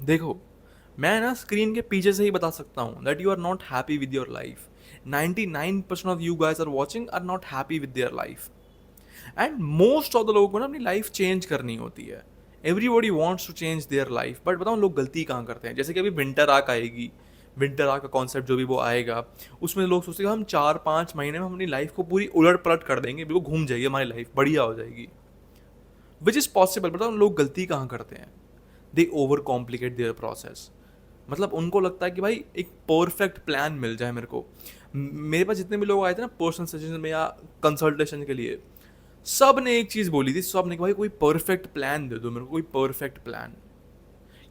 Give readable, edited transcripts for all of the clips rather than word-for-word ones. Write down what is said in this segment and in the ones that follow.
देखो, मैं ना स्क्रीन के पीछे से ही बता सकता हूँ that you are not happy with your life. 99% of you guys are watching are not happy with their life. And most of the लोगों को ना अपनी लाइफ चेंज करनी होती है. Everybody wants to change their life, but बताओ लोग गलती कहाँ करते हैं. जैसे कि अभी विंटर आर्क आएगी, विंटर आर्क का कॉन्सेप्ट जो भी वो आएगा, उसमें लोग सोचते हैं कि हम 4-5 महीने में हम अपनी लाइफ को पूरी उलट पलट कर देंगे, बिल्कुल घूम जाएगी हमारी लाइफ, बढ़िया हो जाएगी. Which is possible. बताओ लोग गलती कहाँ करते हैं. दे ओवर कॉम्प्लिकेट देयर प्रोसेस. मतलब उनको लगता है कि भाई एक परफेक्ट प्लान मिल जाए मेरे को. मेरे पास जितने भी लोग आए थे ना पर्सनल सेशन में या कंसल्टेशन के लिए, सब ने एक चीज़ बोली थी. सब ने कि भाई कोई परफेक्ट प्लान दे दो मेरे को, कोई परफेक्ट प्लान,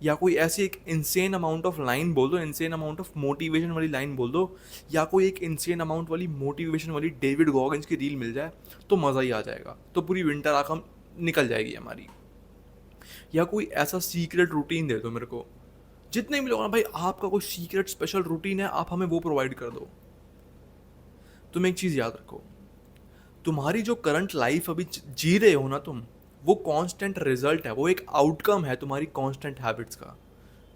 या कोई ऐसी एक इंसेन अमाउंट ऑफ लाइन बोल दो, इंसेन अमाउंट ऑफ मोटिवेशन वाली लाइन बोल दो, या कोई एक इंसेन अमाउंट वाली मोटिवेशन वाली डेविड गॉगिंस की रील मिल जाए तो मज़ा ही आ जाएगा. तो पूरी विंटर आँख हम निकल जाएगी हमारी. या कोई ऐसा सीक्रेट रूटीन दे दो मेरे को. जितने भी लोग हैं भाई, आपका कोई सीक्रेट स्पेशल रूटीन है, आप हमें वो प्रोवाइड कर दो. तुम एक चीज़ याद रखो, तुम्हारी जो करंट लाइफ अभी जी रहे हो ना तुम, वो कांस्टेंट रिजल्ट है, वो एक आउटकम है तुम्हारी कांस्टेंट हैबिट्स का.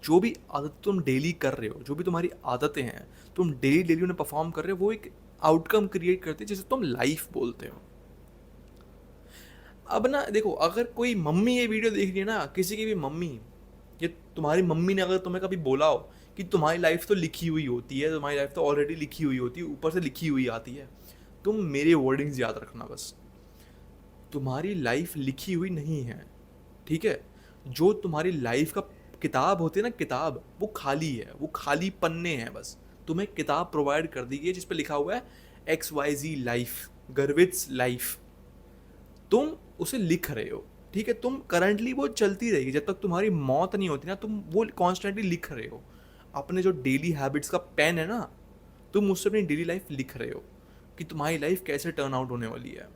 जो भी आदत तुम डेली कर रहे हो, जो भी तुम्हारी आदतें हैं, तुम डेली डेली उन्हें परफॉर्म कर रहे हो, वो एक आउटकम क्रिएट करती है जिसे तुम लाइफ बोलते हो. अब ना देखो, अगर कोई मम्मी ये वीडियो देख रही है ना, किसी की भी मम्मी, ये तुम्हारी मम्मी ने अगर तुम्हें कभी बोला हो कि तुम्हारी लाइफ तो लिखी हुई होती है, तुम्हारी लाइफ तो ऑलरेडी लिखी हुई होती है, ऊपर से लिखी हुई आती है, तुम मेरे वर्डिंग्स याद रखना बस. तुम्हारी लाइफ लिखी हुई नहीं है, ठीक है. जो तुम्हारी लाइफ का किताब होती है ना, किताब, वो खाली है, वो खाली पन्ने हैं बस. तुम्हें किताब प्रोवाइड कर दी गई जिस पे लिखा हुआ है XYZ लाइफ, गर्वित्स लाइफ. तुम उसे लिख रहे हो, ठीक है. तुम करंटली वो चलती रहेगी जब तक तुम्हारी मौत नहीं होती ना, तुम वो कॉन्स्टेंटली लिख रहे हो. अपने जो डेली हैबिट्स का पेन है ना, तुम उससे अपनी डेली लाइफ लिख रहे हो कि तुम्हारी लाइफ कैसे टर्न आउट होने वाली है.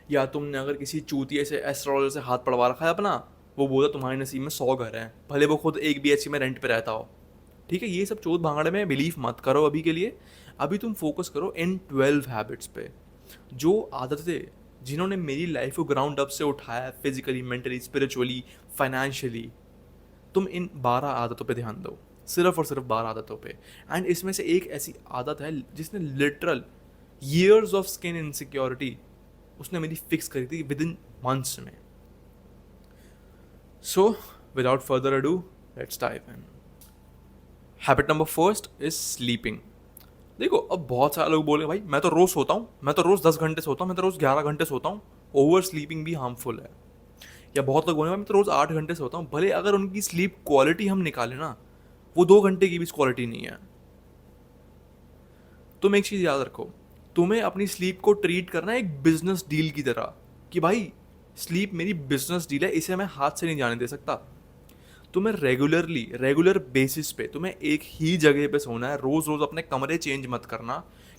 या तुमने अगर किसी चूतिए से एस्ट्रोलॉजर से हाथ पड़वा रखा है अपना, वो बोला तुम्हारे नसीब में 100 घर हैं, भले वो खुद एक BHK में रेंट पे रहता हो, ठीक है. ये सब चोट भांगड़े में बिलीव मत करो अभी के लिए. अभी तुम फोकस करो इन 12 हैबिट्स पे. जो आदतें जिन्होंने मेरी लाइफ को ग्राउंड अप से उठाया, फिजिकली, मेंटली, स्पिरिचुअली, फाइनेंशियली, तुम इन 12 आदतों पे ध्यान दो, सिर्फ और सिर्फ 12 आदतों पे. एंड इसमें से एक ऐसी आदत है जिसने literal years of skin insecurity उसने मेरी फिक्स करी थी विद इन मंथ्स में. So without further ado, let's dive in. Habit number first is sleeping. देखो, अब बहुत सारे लोग बोले भाई मैं तो रोज़ सोता हूँ, मैं तो रोज़ 10 घंटे सोता हूँ, मैं तो रोज़ 11 घंटे सोता हूँ, ओवर स्लीपिंग भी हार्मफुल है. या बहुत लोग बोले भाई मैं तो रोज़ 8 घंटे सोता हूँ. भले अगर उनकी स्लीप क्वालिटी हम निकालें ना, वो 2 घंटे की भी क्वालिटी नहीं है. तुम एक चीज़ याद रखो, तुम्हें अपनी स्लीप को ट्रीट करना है एक बिजनेस डील की तरह, कि भाई स्लीप मेरी बिजनेस डील है, इसे मैं हाथ से नहीं जाने दे सकता. तुम्हें रेगुलर बेसिस पे तुम्हें एक ही जगह पे सोना है. रोज़ रोज़ अपने कमरे चेंज मत करना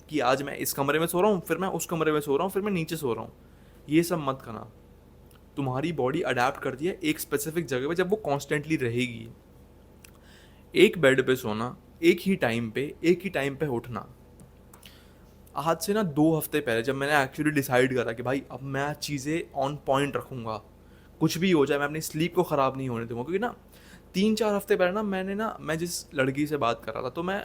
कि आज मैं इस कमरे में सो रहा हूँ, फिर मैं उस कमरे में सो रहा हूँ, फिर मैं नीचे सो रहा हूँ. ये सब मत करना. तुम्हारी बॉडी अडेप्ट करती है एक स्पेसिफिक जगह पे जब वो कॉन्स्टेंटली रहेगी. एक बेड पे सोना, एक ही टाइम पे उठना. आज से ना 2 हफ्ते पहले जब मैंने एक्चुअली डिसाइड करा कि भाई अब मैं चीज़ें ऑन पॉइंट रखूँगा, कुछ भी हो जाए मैं अपनी स्लीप को ख़राब नहीं होने दूँगा. क्योंकि ना 3-4 हफ्ते पहले ना मैं जिस लड़की से बात कर रहा था, तो मैं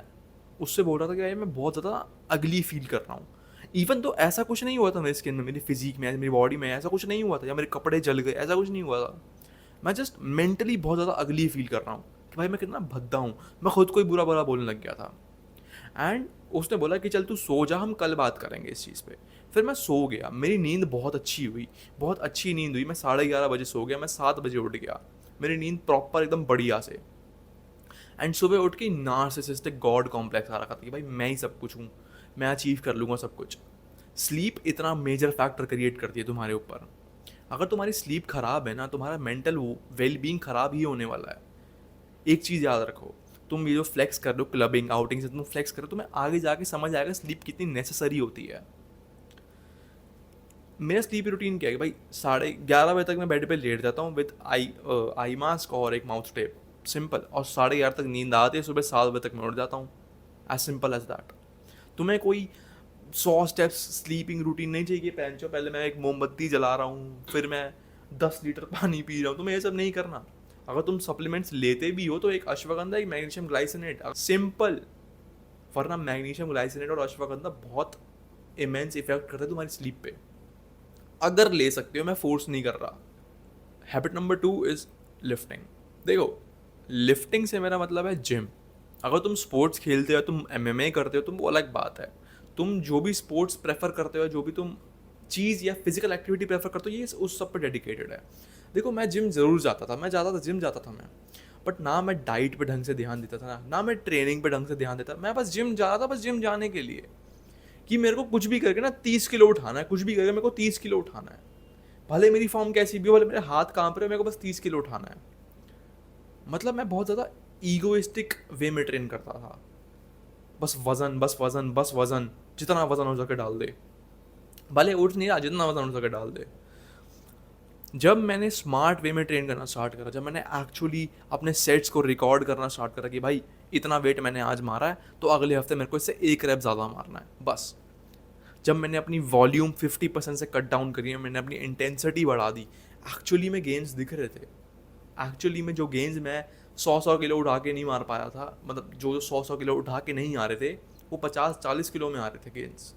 उससे बोल रहा था कि भाई मैं बहुत ज़्यादा अगली फील कर रहा हूँ. इवन तो ऐसा कुछ नहीं हुआ था मेरी स्किन में, मेरी फिजिक में, मेरी बॉडी में ऐसा कुछ नहीं हुआ था, या मेरे कपड़े जल गए, ऐसा कुछ नहीं हुआ था. मैं जस्ट मेंटली बहुत ज़्यादा अगली फील कर रहा हूँ कि भाई मैं कितना भद्दा हूँ. मैं खुद को ही बुरा बुरा बोलने लग गया था. एंड उसने बोला कि चल तू सो जा, हम कल बात करेंगे इस चीज़ पे. फिर मैं सो गया, मेरी नींद बहुत अच्छी हुई, बहुत अच्छी नींद हुई. मैं 11:30 बजे सो गया, मैं 7 बजे उठ गया. मेरी नींद प्रॉपर एकदम बढ़िया से. एंड सुबह उठ के नार्सिसिस्टिक गॉड कॉम्प्लेक्स आ रखा था कि भाई मैं ही सब कुछ हूँ, मैं अचीव कर लूँगा सब कुछ. स्लीप इतना मेजर फैक्टर क्रिएट करती है तुम्हारे ऊपर. अगर तुम्हारी स्लीप खराब है ना, तुम्हारा मेंटल वेल बींग खराब ही होने वाला है. एक चीज़ याद रखो, तुम ये जो फ्लेक्स कर रहे हो क्लबिंग आउटिंग से, तुम फ्लेक्स करो, तुम्हें आगे जाके समझ आएगा स्लीप कितनी नेसेसरी होती है. मेरा स्लीप रूटीन क्या है भाई, 11:30 बजे तक मैं बेड पे लेट जाता हूँ विद आई मास्क और एक माउथ टेप, सिंपल. और 11:30 तक नींद आती है, सुबह 7 बजे तक मैं उठ जाता हूँ. As simple as that. तुम्हें कोई 100 स्टेप्स स्लीपिंग रूटीन नहीं चाहिए. पहले मैं एक मोमबत्ती जला रहा हूँ, फिर मैं 10 लीटर पानी पी रहा हूँ. तुम्हें ये सब नहीं करना. अगर तुम सप्लीमेंट्स लेते भी हो तो एक अश्वगंधा, एक मैग्नीशियम ग्लाइसिनेट, सिंपल। वरना मैग्नीशियम ग्लाइसिनेट और अश्वगंधा बहुत इमेंस इफेक्ट करते हैं तुम्हारी स्लीप पे। अगर ले सकते हो, मैं फोर्स नहीं कर रहा। Habit number 2 is lifting. देखो, लिफ्टिंग से मेरा मतलब है जिम। अगर तुम स्पोर्ट्स खेलते हो, तुम एमएमए करते हो, तुम वो अलग बात है। तुम जो भी स्पोर्ट्स प्रेफर करते हो, जो भी तुम चीज़ या फिजिकल एक्टिविटी प्रेफर करते हो, ये उस सब पर डेडिकेटेड है। देखो, मैं जिम ज़रूर जाता था, जिम जाता था मैं, बट ना मैं डाइट पे ढंग से ध्यान देता था, ना मैं ट्रेनिंग पे ढंग से ध्यान देता। मैं बस जिम जा रहा था, बस जिम जाने के लिए, कि मेरे को कुछ भी करके ना 30 किलो उठाना है, कुछ भी करके मेरे को 30 किलो उठाना है। भले मेरी फॉर्म कैसी भी हो, भले मेरे हाथ कांप रहे हो, मेरे को बस 30 किलो उठाना है। मतलब मैं बहुत ज़्यादा ईगोइस्टिक वे में ट्रेन करता था। बस वजन, बस वजन, बस वजन, जितना वजन हो सके डाल दे, भले उठ नहीं रहा, जितना वजन हो सके डाल दे। जब मैंने स्मार्ट वे में ट्रेन करना स्टार्ट करा, जब मैंने एक्चुअली अपने सेट्स को रिकॉर्ड करना स्टार्ट करा कि भाई इतना वेट मैंने आज मारा है, तो अगले हफ्ते मेरे को इससे 1 रैप ज़्यादा मारना है, बस। जब मैंने अपनी वॉल्यूम 50% से कट डाउन करी है, मैंने अपनी इंटेंसिटी बढ़ा दी, एक्चुअली में गेंस दिख रहे थे। एक्चुअली में जो गेंस मैं 100-100 किलो उठा के नहीं मार पाया था, मतलब जो 100-100 किलो उठा के नहीं आ रहे थे, वो 50-40 किलो में आ रहे थे गेंस।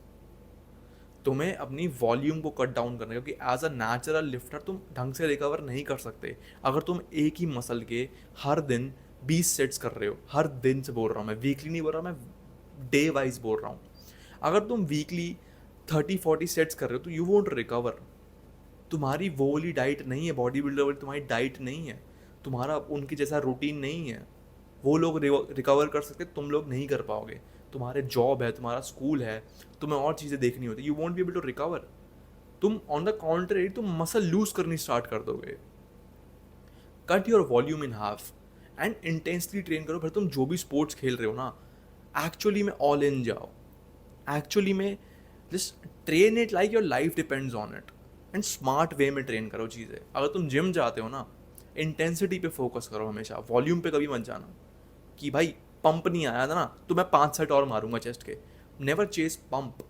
तुम्हें अपनी वॉल्यूम को कट डाउन करना है, क्योंकि एज अ नेचुरल लिफ्टर तुम ढंग से रिकवर नहीं कर सकते अगर तुम एक ही मसल के हर दिन 20 सेट्स कर रहे हो। हर दिन से बोल रहा हूँ मैं, वीकली नहीं बोल रहा, मैं डे वाइज बोल रहा हूँ। अगर तुम वीकली 30-40 सेट्स कर रहे हो तो यू वोंट रिकवर। तुम्हारी वो वाली डाइट नहीं है, बॉडी बिल्डर वाली तुम्हारी डाइट नहीं है, तुम्हारा उनके जैसा रूटीन नहीं है। वो लोग रिकवर कर सकते, तुम लोग नहीं कर पाओगे। तुम्हारे जॉब है, तुम्हारा स्कूल है, तुम्हें और चीज़ें देखनी होती है, you won't be able to recover. तुम ऑन द कॉन्ट्रेरी तुम मसल लूज करनी स्टार्ट कर दोगे। Cut your volume in half and intensely train करो। फिर तुम जो भी स्पोर्ट्स खेल रहे हो ना, एक्चुअली में ऑल इन जाओ। एक्चुअली में just train it like your life depends on it, and smart way में ट्रेन करो चीज़ें। अगर तुम जिम जाते हो ना, इंटेंसिटी पे फोकस करो हमेशा, वॉल्यूम पे कभी मत जाना कि भाई पंप नहीं आया था ना तो मैं 5 सेट और मारूंगा चेस्ट के। Never chase pump.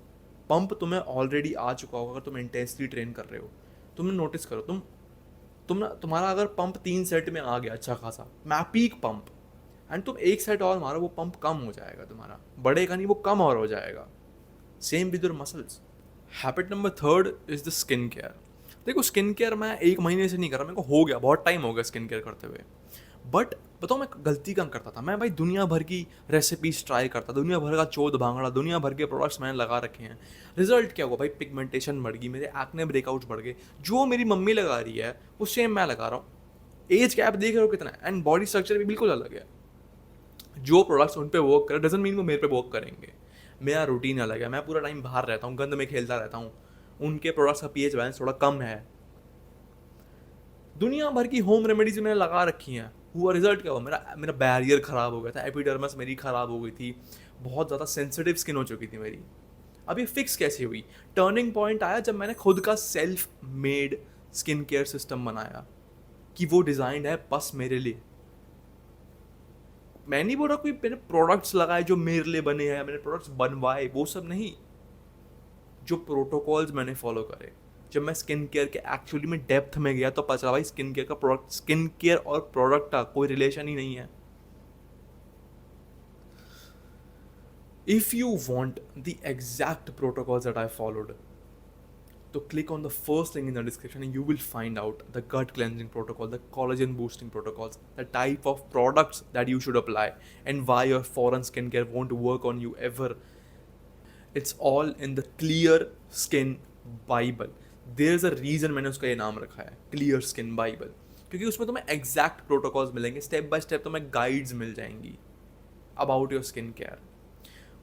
पंप तुम्हें ऑलरेडी आ चुका होगा अगर तुम इंटेंसली ट्रेन कर रहे हो। तुमने नोटिस करो, तुम ना, तुम्हारा अगर पंप 3 सेट में आ गया अच्छा खासा, मैं पीक पंप, एंड तुम 1 सेट और मारो, वो पंप कम हो जाएगा, तुम्हारा बढ़ेगा नहीं, वो कम और हो जाएगा। Same with your muscles. Habit number 3 is the skin care. देखो, स्किन केयर मैं 1 महीने से नहीं कर रहा, मेरे को हो गया, बहुत टाइम हो गया स्किन केयर करते हुए। बट बताओ मैं गलती कम करता था। मैं भाई दुनिया भर की रेसिपीज ट्राई करता, दुनिया भर का चौध भांगड़ा, दुनिया भर के प्रोडक्ट्स मैंने लगा रखे हैं। रिजल्ट क्या हुआ भाई? पिगमेंटेशन बढ़ गई, मेरे एक्ने ब्रेकआउट्स बढ़ गए। जो मेरी मम्मी लगा रही है वो सेम मैं लगा रहा हूँ। एज गैप देख रहे हो कितना है, एंड बॉडी स्ट्रक्चर भी बिल्कुल अलग है। जो प्रोडक्ट्स उन पर वर्क करे डजंट मीन वो मेरे पे वर्क करेंगे। मेरा रूटीन अलग है, मैं पूरा टाइम बाहर रहता हूँ, गंद में खेलता रहता हूँ। उनके प्रोडक्ट्स का पीएच बैलेंस थोड़ा कम है। दुनिया भर की होम रेमेडीज मैंने लगा रखी हैं, हुआ रिजल्ट क्या हुआ? मेरा मेरा बैरियर ख़राब हो गया था, एपिडर्मस मेरी ख़राब हो गई थी, बहुत ज़्यादा सेंसिटिव स्किन हो चुकी थी मेरी। अब ये फिक्स कैसे हुई? टर्निंग पॉइंट आया जब मैंने खुद का self made skin care system बनाया, कि वो डिज़ाइंड है बस मेरे लिए। मैं नहीं बोल रहा कोई मैंने प्रोडक्ट्स लगाए जो मेरे लिए बने हैं, मैंने प्रोडक्ट्स बनवाए, वो सब नहीं। जो प्रोटोकॉल्स मैंने फॉलो करे, जब मैं स्किन केयर के एक्चुअली में डेप्थ में गया तो पता चला भाई स्किन केयर और प्रोडक्ट का कोई रिलेशन ही नहीं है। If you want the exact protocols that I followed, तो click on the first link in the description and you will find out the gut cleansing protocol, the collagen boosting protocols, the type of products that you should apply, and why your foreign skincare won't work on you ever. It's all in the Clear Skin Bible. There's a reason मैंने उसका ये नाम रखा है Clear Skin Bible, क्योंकि उसमें तुम्हें exact protocols मिलेंगे, स्टेप बाय स्टेप तुम्हें गाइड्स मिल जाएंगी about your skin care.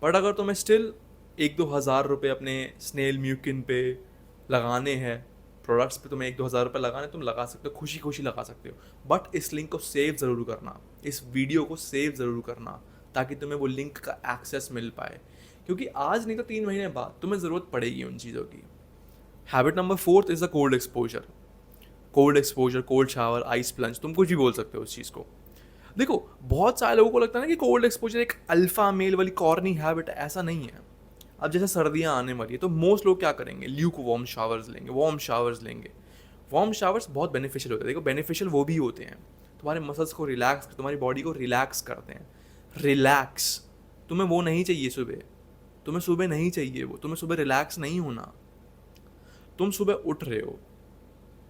But अगर तुम्हें स्टिल 1-2 हज़ार रुपये अपने स्नेल म्यूकिन पे लगाने हैं, प्रोडक्ट्स पे तुम्हें 1-2 हज़ार रुपये लगाने, तुम लगा सकते हो, खुशी खुशी लगा सकते हो। बट इस लिंक को सेव ज़रूर करना, इस वीडियो को सेव ज़रूर करना, ताकि तुम्हें वो लिंक का एक्सेस मिल पाए, क्योंकि आज नहीं तो 3 महीने बाद तुम्हें ज़रूरत पड़ेगी उन चीज़ों की। Habit number 4 is the cold exposure. Cold exposure, cold shower, ice plunge, तुम कुछ भी बोल सकते हो उस चीज़ को। देखो, बहुत सारे लोगों को लगता है ना कि कोल्ड एक्सपोजर एक अल्फा मेल वाली कॉर्नी हैबिट है, ऐसा नहीं है। अब जैसे सर्दियाँ आने वाली है तो मोस्ट लोग क्या करेंगे? ल्यूक वार्म शावर्स लेंगे, वार्म शावर्स लेंगे। वार्म शावर्स बहुत बेनिफिशियल होते हैं। देखो, बेनिफिशियल वो भी होते हैं, तुम्हारे मसल्स को रिलैक्स, तुम्हारी बॉडी को रिलैक्स करते हैं। रिलैक्स, तुम्हें वो नहीं चाहिए सुबह, तुम्हें सुबह नहीं चाहिए वो, तुम्हें सुबह रिलैक्स नहीं होना। तुम सुबह उठ रहे हो,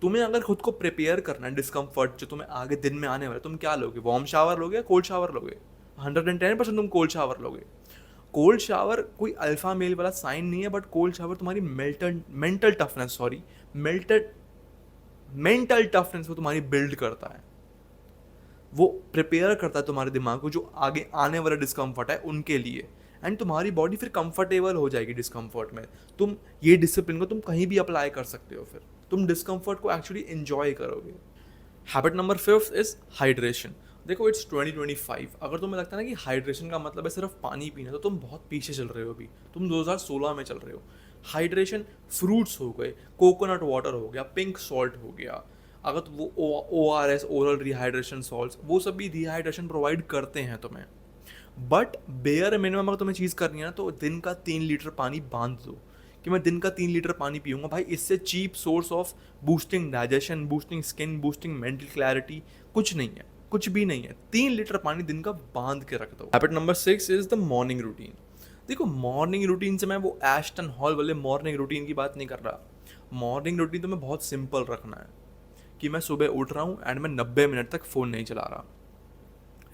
तुम्हें अगर खुद को प्रिपेयर करना है डिस्कम्फर्ट जो तुम्हें आगे दिन में आने वाला है, तुम क्या लोगे? वार्म शावर लोगे या कोल्ड शावर लोगे? 110% तुम कोल्ड शावर लोगे। कोल्ड शावर कोई अल्फा मेल वाला साइन नहीं है, बट कोल्ड शावर तुम्हारी mental toughness, sorry mental mental toughness को तुम्हारी बिल्ड करता है, वो प्रिपेयर करता है तुम्हारे दिमाग को जो आगे आने वाला डिस्कम्फर्ट है उनके लिए, एंड तुम्हारी बॉडी फिर कंफर्टेबल हो जाएगी डिस्कम्फर्ट में। तुम ये डिसिप्लिन को तुम कहीं भी अप्लाई कर सकते हो, फिर तुम डिस्कम्फर्ट को एक्चुअली एंजॉय करोगे। Habit number 5 is hydration. देखो इट्स 2025, अगर तुम्हें लगता है ना कि हाइड्रेशन का मतलब है सिर्फ पानी पीना, तो तुम बहुत पीछे चल रहे हो। अभी तुम 2016 में चल रहे हो। हाइड्रेशन फ्रूट्स हो गए, कोकोनट वाटर हो गया, पिंक सॉल्ट हो गया, अगर तो वो ORS, ओरल रिहाइड्रेशन सॉल्ट्स, वो सब भी रिहाइड्रेशन प्रोवाइड करते हैं तुम्हें। बट बेयर मिनिमम अगर तुम्हें चीज़ करनी है ना, तो दिन का 3 लीटर पानी बांध दो कि मैं दिन का 3 लीटर पानी पीऊँगा। भाई इससे cheap source of boosting digestion, boosting skin, boosting mental clarity कुछ नहीं है, कुछ भी नहीं है। 3 लीटर पानी दिन का बांध के रख दो। Habit number 6 is the morning routine. देखो मॉर्निंग रूटीन से मैं वो एस्टन हॉल वाले मॉर्निंग रूटीन की बात नहीं कर रहा। मॉर्निंग रूटीन तुम्हें बहुत सिंपल रखना है कि मैं सुबह उठ रहा हूँ एंड मैं 90 मिनट तक फ़ोन नहीं चला रहा,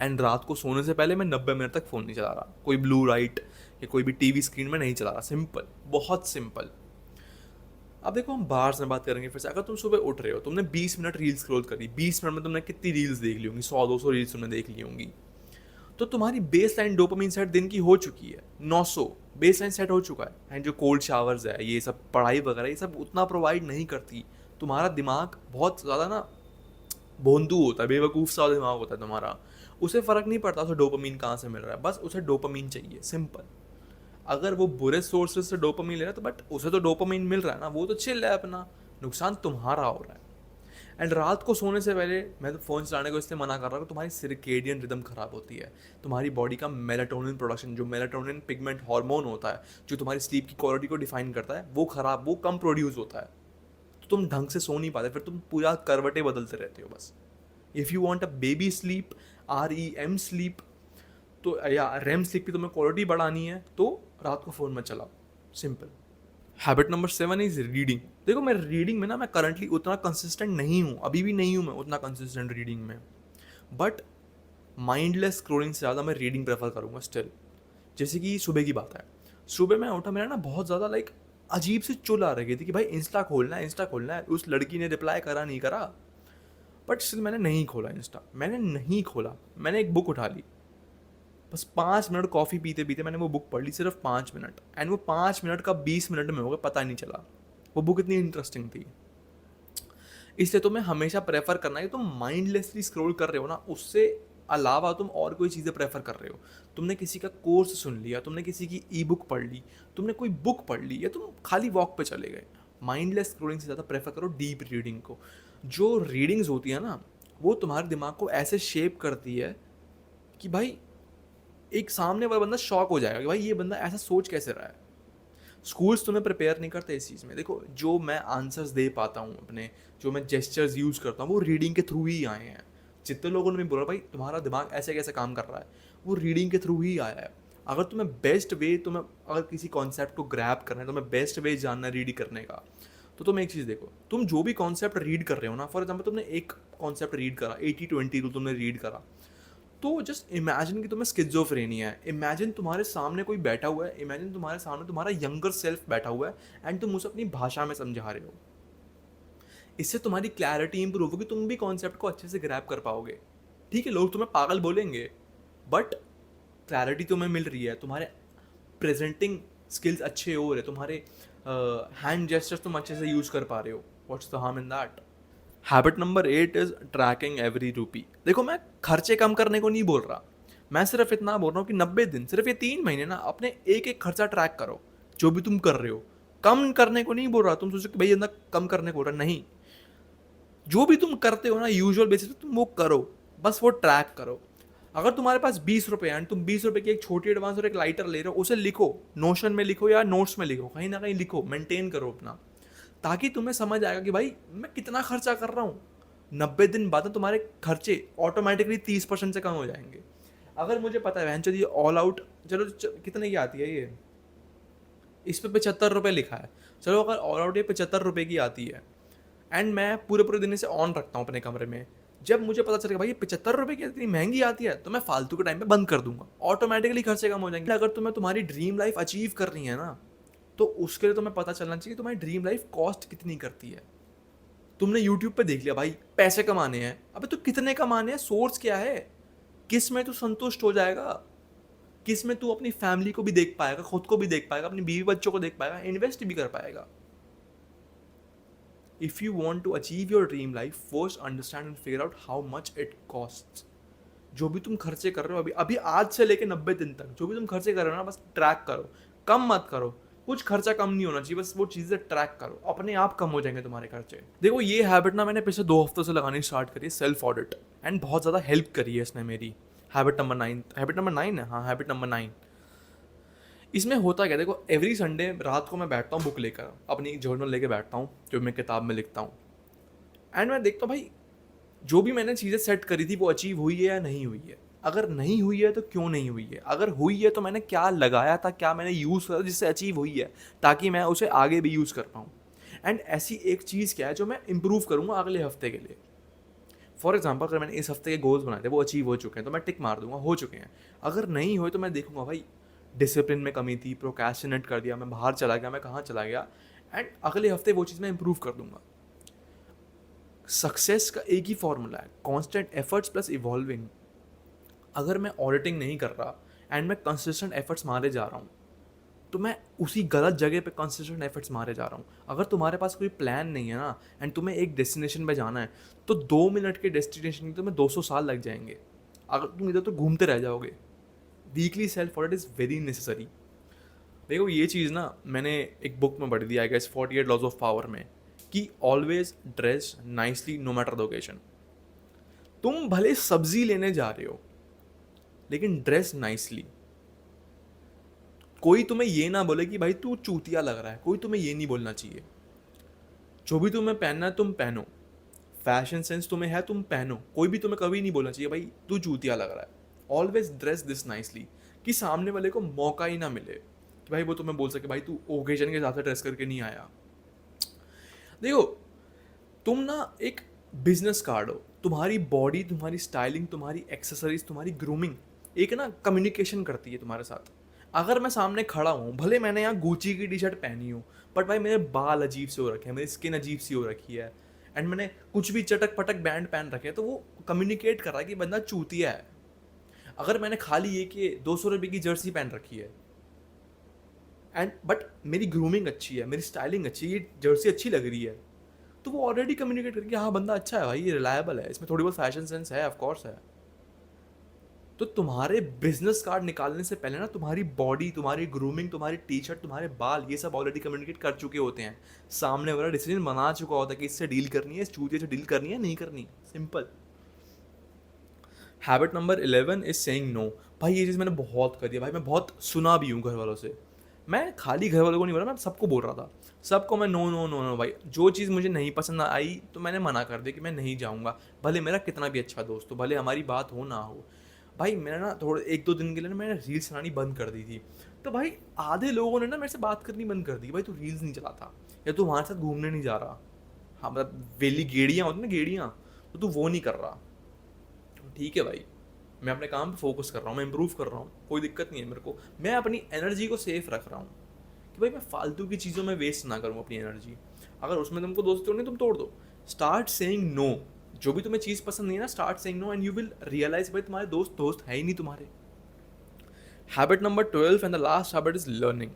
एंड रात को सोने से पहले मैं 90 मिनट तक फ़ोन नहीं चला रहा, कोई ब्लू लाइट या कोई भी टीवी स्क्रीन में नहीं चला रहा। सिंपल, बहुत सिंपल। अब देखो हम बाहर से बात करेंगे फिर से। अगर तुम सुबह उठ रहे हो, तुमने 20 मिनट रील्स स्क्रॉल करी, 20 मिनट में तुमने कितनी रील्स देख ली होंगी? 100-200 रील्स तुमने देख ली होंगी। तो तुम्हारी बेस लाइन डोपामिन सेट दिन की हो चुकी है, 900 बेस लाइन सेट हो चुका है। एंड जो कोल्ड शावर्स है, ये सब पढ़ाई वगैरह, ये सब उतना प्रोवाइड नहीं करती। तुम्हारा दिमाग बहुत ज़्यादा ना भोंदू होता है, बेवकूफ़ सा दिमाग होता है तुम्हारा। उसे फ़र्क नहीं पड़ता उसे डोपामिन कहाँ से मिल रहा है, बस उसे डोपामिन चाहिए, सिंपल। अगर वो बुरे सोर्सेज से डोपामिन ले रहा है तो बट उसे तो डोपामिन मिल रहा है ना, वो तो चिल है अपना, नुकसान तुम्हारा हो रहा है। एंड रात को सोने से पहले मैं तो फ़ोन चलाने को इसलिए मना कर रहा हूँ, तुम्हारी सर्केडियन रिदम ख़राब होती है। तुम्हारी बॉडी का मेलाटोनिन प्रोडक्शन, जो मेलाटोनिन पिगमेंट हार्मोन होता है जो तुम्हारी स्लीप की क्वालिटी को डिफाइन करता है, वो कम प्रोड्यूस होता है। तो तुम ढंग से सो नहीं पाते, फिर तुम पूरा करवटें बदलते रहते हो बस। If you want a baby sleep, REM sleep, तो या रेम स्लीप की तुम्हें क्वालिटी बढ़ानी है तो रात को फ़ोन मत चलाओ, simple. Habit number 7 is reading. देखो मैं रीडिंग में ना, मैं करंटली उतना कंसिस्टेंट नहीं हूँ, अभी भी नहीं हूँ मैं उतना कंसिस्टेंट रीडिंग में, बट माइंडलेस स्क्रोलिंग से ज़्यादा मैं रीडिंग प्रेफर करूँगा स्टिल। जैसे कि सुबह की बात है, सुबह मैं उठा, मेरा ना बहुत ज़्यादा लाइक अजीब सी चुल आ रही थी कि भाई इंस्टा खोलना है, इंस्टा खोलना है। उस लड़की ने रिप्लाई करा नहीं करा, बट स्टिल मैंने नहीं खोला इंस्टा, मैंने नहीं खोला। मैंने एक बुक उठा ली, बस 5 मिनट कॉफ़ी पीते पीते मैंने वो बुक पढ़ ली, सिर्फ 5 मिनट, एंड वो 5 मिनट का 20 मिनट में हो गया, पता ही नहीं चला। वो बुक इतनी इंटरेस्टिंग थी। इसलिए तुम्हें हमेशा प्रेफर करना है कि तुम माइंडलेसली स्क्रॉल कर रहे हो ना, उससे अलावा तुम और कोई चीज़ें प्रेफर कर रहे हो। तुमने किसी का कोर्स सुन लिया, तुमने किसी की ई-बुक पढ़ ली, तुमने कोई बुक पढ़ ली, या तुम खाली वॉक पे चले गए। माइंडलेस स्क्रॉलिंग से ज़्यादा प्रेफर करो डीप रीडिंग को। जो रीडिंग्स होती है ना, वो तुम्हारे दिमाग को ऐसे शेप करती है कि भाई एक सामने वाला बंदा शॉक हो जाएगा कि भाई ये बंदा ऐसा सोच कैसे रहा है। स्कूल्स तुम्हें प्रिपेयर नहीं करते इस चीज़ में। देखो जो मैं आंसर्स दे पाता हूँ अपने, जो मैं जेस्चर्स यूज़ करता हूँ, वो रीडिंग के थ्रू ही आए हैं। जितने लोगों ने भी बोला भाई तुम्हारा दिमाग ऐसे कैसे काम कर रहा है, वो रीडिंग के थ्रू ही आया है। अगर तुम्हें बेस्ट वे, तुम्हें अगर किसी कॉन्सेप्ट को ग्रैब करना है, तुम्हें बेस्ट वे जानना है रीड करने का, तो तुम एक चीज़ देखो, तुम जो भी कॉन्सेप्ट रीड कर रहे हो ना, फॉर एग्जाम्पल तुमने एक कॉन्सेप्ट रीड करा, 80-20 रूल तुमने रीड करा, तो जस्ट इमेजिन कि तुम्हें स्किज़ोफ्रेनिया है। इमेजिन तुम्हारे सामने कोई बैठा हुआ है, इमेजिन तुम्हारे सामने तुम्हारा यंगर सेल्फ बैठा हुआ है, एंड तुम उसे अपनी भाषा में समझा रहे हो। इससे तुम्हारी क्लैरिटी इंप्रूव होगी, तुम भी कॉन्सेप्ट को अच्छे से ग्रैब कर पाओगे। ठीक है, लोग तुम्हें पागल बोलेंगे, बट क्लैरिटी तुम्हें मिल रही है, तुम्हारे प्रेजेंटिंग स्किल्स अच्छे हो रहे, तुम्हारे हैंड जेस्चर्स तुम अच्छे से यूज़ कर पा रहे हो। What's the harm in that? Habit number 8 is tracking every rupee. देखो मैं खर्चे कम करने को नहीं बोल रहा, मैं सिर्फ इतना बोल रहा हूँ कि 90 दिन, सिर्फ ये 3 महीने ना, अपने एक एक खर्चा ट्रैक करो जो भी तुम कर रहे हो। कम करने को नहीं बोल रहा, तुम सोचो कि भाई अंदर कम करने को बोल रहा, नहीं। जो भी तुम करते हो ना यूजुअल बेसिस पे, तुम वो करो, बस वो ट्रैक करो। अगर तुम्हारे पास 20 रुपये एंड तुम 20 रुपये की एक छोटी एडवांस और एक लाइटर ले रहे हो, उसे लिखो, नोशन में लिखो या नोट्स में लिखो, कहीं ना कहीं लिखो, मेंटेन करो अपना, ताकि तुम्हें समझ आएगा कि भाई मैं कितना खर्चा कर रहा हूँ। 90 दिन बाद ना तुम्हारे खर्चे ऑटोमेटिकली 30% से कम हो जाएंगे। अगर मुझे पता है वैन ये ऑल आउट, चलो कितने की आती है ये, इस पे 75 रुपये लिखा है, चलो अगर ऑल आउट ये 75 रुपये की आती है एंड मैं पूरे पूरे दिन इसे ऑन रखता हूँ अपने कमरे में, जब मुझे पता चलेगा भाई ये 75 रुपये की इतनी महंगी आती है तो मैं फालतू के टाइम पे बंद कर दूंगा, ऑटोमेटिकली खर्चे कम हो जाएंगे। अगर तुम्हें तुम्हारी ड्रीम लाइफ अचीव करनी है ना, तो उसके लिए तुम्हें पता चलना चाहिए तुम्हारी ड्रीम लाइफ कॉस्ट कितनी करती है। तुमने यूट्यूब पे देख लिया भाई पैसे कमाने हैं, अबे तो कितने कमाने हैं, सोर्स क्या है, किस में तू संतुष्ट हो जाएगा, किस में तू अपनी फैमिली को भी देख पाएगा, खुद को भी देख पाएगा, अपनी बीवी बच्चों को देख पाएगा, इन्वेस्ट भी कर पाएगा। If you want to achieve your dream life, first understand and figure out how much it cost. जो भी तुम खर्चे कर रहे हो अभी अभी आज से लेके 90 दिन तक जो भी तुम खर्चे कर रहे हो ना, बस ट्रैक करो, कम मत करो, कुछ खर्चा कम नहीं होना चाहिए, बस वो चीज़ें ट्रैक करो, अपने आप कम हो जाएंगे तुम्हारे खर्चे। देखो ये हैबिट ना मैंने पिछले 2 हफ्तों से लगानी स्टार्ट करी है, सेल्फ ऑडिट, एंड बहुत ज़्यादा हेल्प करी है इसने मेरी। हैबिट नंबर 9 है, हाँ हैबिट नंबर 9। इसमें होता क्या, देखो एवरी संडे रात को मैं बैठता हूँ बुक लेकर, अपनी जर्नल लेके बैठता हूँ जो मैं किताब में लिखता हूँ, एंड मैं देखता हूँ भाई जो भी मैंने चीज़ें सेट करी थी वो अचीव हुई है या नहीं हुई है, अगर नहीं हुई है तो क्यों नहीं हुई है, अगर हुई है तो मैंने क्या लगाया था, क्या मैंने यूज़ करा जिससे अचीव हुई है, ताकि मैं उसे आगे भी यूज़ कर पाऊँ। एंड ऐसी एक चीज़ क्या है जो मैं इंप्रूव करूँगा अगले हफ्ते के लिए। फॉर एग्जाम्पल अगर मैंने इस हफ्ते के गोल्स बनाए थे वो अचीव हो चुके हैं तो मैं टिक मार दूंगा हो चुके हैं, अगर नहीं हुए तो मैं देखूंगा भाई डिसिप्लिन में कमी थी, प्रोक्रेस्टिनेट कर दिया, मैं बाहर चला गया, मैं कहाँ चला गया, एंड अगले हफ्ते वो चीज़ मैं इंप्रूव कर दूंगा। सक्सेस का एक ही फॉर्मूला है, कॉन्स्टेंट एफर्ट्स प्लस इवॉल्विंग। अगर मैं ऑडिटिंग नहीं कर रहा एंड मैं कंसिस्टेंट एफर्ट्स मारे जा रहा हूँ तो मैं उसी गलत जगह पे कंसिस्टेंट एफर्ट्स मारे जा रहा हूँ। अगर तुम्हारे पास कोई प्लान नहीं है ना एंड तुम्हें एक डेस्टिनेशन पे जाना है तो 2 मिनट के डेस्टिनेशन के तुम्हें 200 साल लग जाएंगे अगर तुम इधर तो घूमते रह जाओगे। Weekly self audit is very necessary. देखो ये चीज़ ना मैंने एक बुक में पढ़ी थी, I guess 48 laws of power में, कि always dress nicely no matter the occasion. तुम भले सब्जी लेने जा रहे हो लेकिन ड्रेस नाइसली। कोई तुम्हें ये ना बोले कि भाई तू चूतिया लग रहा है, कोई तुम्हें ये नहीं बोलना चाहिए। जो भी तुम्हें पहनना है तुम पहनो, फैशन सेंस तुम्हें है तुम पहनो, कोई भी तुम्हें कभी नहीं बोलना चाहिए भाई तू चूतिया लग रहा है। ऑलवेज ड्रेस दिस नाइसली, कि सामने वाले को मौका ही ना मिले कि भाई वो तुम्हें बोल सके भाई तू ओकेजन के हिसाब से ड्रेस करके नहीं आया। देखो तुम ना एक बिजनेस कार्ड हो, तुम्हारी बॉडी, तुम्हारी स्टाइलिंग, तुम्हारी एक्सेसरीज, तुम्हारी ग्रूमिंग एक ना कम्युनिकेशन करती है तुम्हारे साथ। अगर मैं सामने खड़ा हूँ, भले मैंने यहाँ गुची की टी शर्ट पहनी हो, बट भाई मेरे बाल अजीब से हो रखे हैं, मेरी स्किन अजीब सी हो रखी है, एंड मैंने कुछ भी चटक पटक बैंड पहन रखे हैं, तो वो कम्युनिकेट कर रहा है कि बंदा चूतिया है। अगर मैंने खाली ये कि 200 रुपये की जर्सी पहन रखी है एंड बट मेरी ग्रूमिंग अच्छी है, मेरी स्टाइलिंग अच्छी है, ये जर्सी अच्छी लग रही है, तो वो ऑलरेडी कम्युनिकेट करके हाँ बंदा अच्छा है भाई, ये रिलायबल है, इसमें थोड़ी बहुत फैशन सेंस है, ऑफकोर्स है। तो तुम्हारे बिजनेस कार्ड निकालने से पहले ना तुम्हारी बॉडी, तुम्हारी ग्रूमिंग, तुम्हारी टी शर्ट, तुम्हारे बाल, ये सब ऑलरेडी कम्युनिकेट कर चुके होते हैं। सामने वाला डिसीजन बना चुका होता है कि इससे डील करनी है, इस चूतिए से डील करनी है, नहीं करनी, simple. Habit number 11 is saying no. भाई ये चीज़ मैंने बहुत करी है भाई, मैं बहुत सुना भी हूँ घर वालों से। मैं खाली घर वालों को नहीं बोला, मैं सबको बोल रहा था, सबको मैं नो नो नो नो भाई। जो चीज़ मुझे नहीं पसंद आई तो मैंने मना कर दिया कि मैं नहीं जाऊँगा, भले मेरा कितना भी अच्छा दोस्त हो, भले हमारी बात हो ना हो। भाई मैंने ना थोड़े 1-2 दिन के लिए ना मैंने रील्स चलानी बंद कर दी थी, तो भाई आधे लोगों ने ना मेरे से बात करनी बंद कर दी, भाई तू रील्स नहीं चलाता या तू हमारे साथ घूमने नहीं जा रहा, हाँ मतलब वेली गेड़ियाँ होती ना गेड़ियाँ, तो तू वो नहीं कर रहा। ठीक है भाई, मैं अपने काम पे फोकस कर रहा हूँ, मैं इंप्रूव कर रहा हूँ, कोई दिक्कत नहीं है मेरे को, मैं अपनी एनर्जी को सेफ रख रहा हूँ कि भाई मैं फालतू की चीज़ों में वेस्ट ना करूँ अपनी एनर्जी। अगर उसमें तुमको दोस्त तोड़नी तुम तोड़ दो, स्टार्ट सेइंग नो। जो भी तुम्हें चीज़ पसंद नहीं है ना, start saying no and you will realise भाई तुम्हारे दोस्त दोस्त है ही नहीं तुम्हारे। Habit number 12 and the last habit is learning.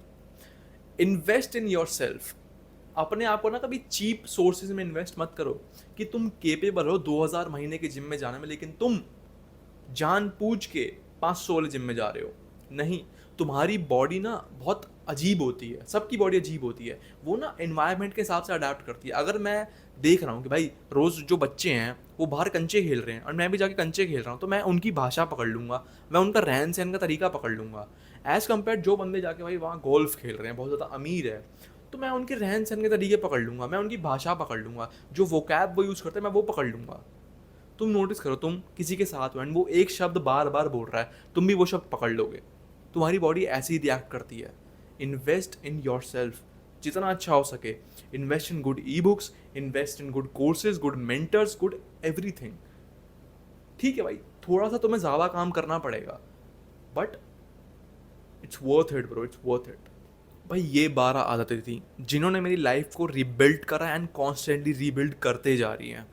Invest in yourself. अपने आप को ना कभी चीप सोर्सेज में इन्वेस्ट मत करो कि तुम केपेबल हो 2000 महीने के जिम में जाने में, लेकिन तुम जान पूछ के 500 वाले जिम में जा रहे हो। नहीं, तुम्हारी बॉडी ना बहुत अजीब होती है, सबकी बॉडी अजीब होती है, वो ना एनवायरनमेंट के हिसाब से अडाप्ट करती है। अगर मैं देख रहा हूँ कि भाई रोज़ जो बच्चे हैं वो बाहर कंचे खेल रहे हैं और मैं भी जाके कंचे खेल रहा हूँ, तो मैं उनकी भाषा पकड़ लूँगा, मैं उनका रहन सहन का तरीका पकड़ लूँगा, एज़ कम्पेयर जो बंदे जाके भाई वहाँ गोल्फ खेल रहे हैं, बहुत ज़्यादा अमीर है, तो मैं उनके रहन सहन के तरीके पकड़ लूँगा, मैं उनकी भाषा पकड़ लूँगा, जो वोकैब वो यूज़ करते हैं मैं वो पकड़ लूँगा। तुम नोटिस करो, तुम किसी के साथ हो एंड वो एक शब्द बार बार बोल रहा है, तुम भी वो शब्द पकड़ लोगे। तुम्हारी बॉडी ऐसे ही रिएक्ट करती है। इन्वेस्ट इन योर सेल्फ जितना अच्छा हो सके। Invest in good e books, invest in good courses, good mentors, good everything. ठीक है भाई, थोड़ा सा तुम्हें ज़्यादा काम करना पड़ेगा, but it's worth it bro, it's worth it. भाई ये 12 आदतें थी जिन्होंने मेरी लाइफ को रिबिल्ड करा एंड कॉन्स्टेंटली रीबिल्ड करते जा रही हैं।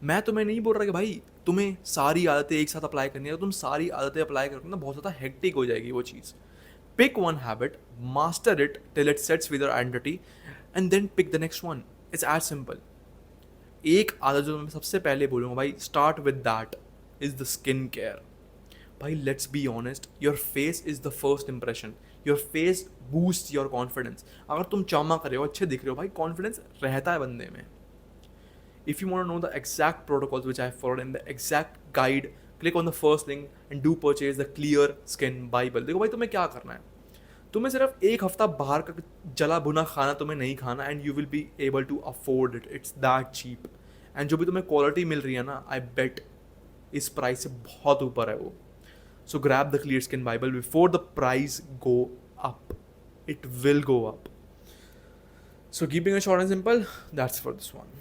मैं तुम्हें नहीं बोल रहा कि भाई तुम्हें सारी आदतें एक साथ अप्लाई करनी है, तो तुम सारी आदतें अप्लाई करोगे ना बहुत ज़्यादा हेक्टिक हो जाएगी वो चीज़। Pick one habit, master it till it sets with your identity, and then pick the next one. It's as simple. एक आदत जो मैं सबसे पहले बोलूँगा भाई, start with that is the skin care. भाई let's be honest, your face is the first impression. Your face boost your confidence. अगर तुम चमक रहे हो, अच्छे दिख रहे हो, भाई कॉन्फिडेंस रहता है बंदे में। If you want to know the exact protocols which I followed and the exact guide, click on the first link and do purchase the Clear Skin Bible. देखो भाई तुम्हें क्या करना है, तुम्हें सिर्फ एक हफ्ता बाहर का जला भुना खाना तुम्हें नहीं खाना, and you will be able to afford it. It's that cheap. And जो भी तुम्हें क्वालिटी मिल रही है ना, आई बेट इस प्राइस से बहुत ऊपर है वो। सो grab the clear skin Bible before the price go up. It will go up. So keeping it short and simple, that's for this one.